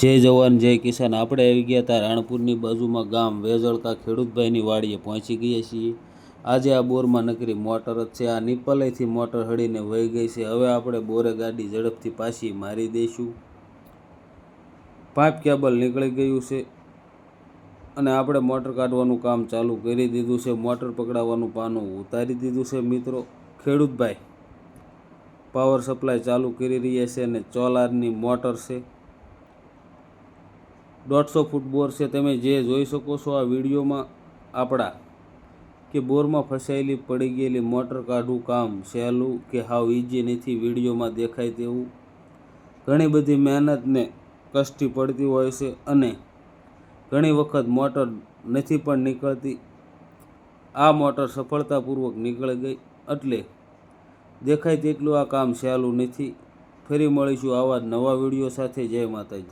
જય જવાન જય કિસાન। આપણે આવી ગયા હતા રાણપુરની બાજુમાં ગામ વેજળકા ખેડૂતભાઈની વાડીએ પહોંચી ગયા છીએ। આજે આ બોરમાં નકરી મોટર જ છે। આ નિપલેથી મોટર હળીને વહી ગઈ છે। હવે આપણે બોરે ગાડી ઝડપથી પાછી મારી દઈશું। પાઇપ કેબલ નીકળી ગયું છે અને આપણે મોટર કાઢવાનું કામ ચાલુ કરી દીધું છે। મોટર પકડાવવાનું પાનું ઉતારી દીધું છે। મિત્રો, ખેડૂતભાઈ પાવર સપ્લાય ચાલુ કરી રહ્યા છે અને ચોલારની મોટર છે। 150 ફૂટ બોર છે। તમે જે જોઈ શકો છો આ વિડીયોમાં આપણા કે બોરમાં ફસાયેલી પડી ગયેલી મોટર કાઢવું કામ સહેલું કે હાવ ઈજી નથી। વિડીયોમાં દેખાય તેવું ઘણી બધી મહેનતને કષ્ટી પડતી હોય છે અને ઘણી વખત મોટર નથી પણ નીકળતી। આ મોટર સફળતાપૂર્વક નીકળી ગઈ, એટલે દેખાય તેટલું આ કામ સહેલું નથી। ફરી મળીશું આવા નવા વિડીયો સાથે। જય માતાજી।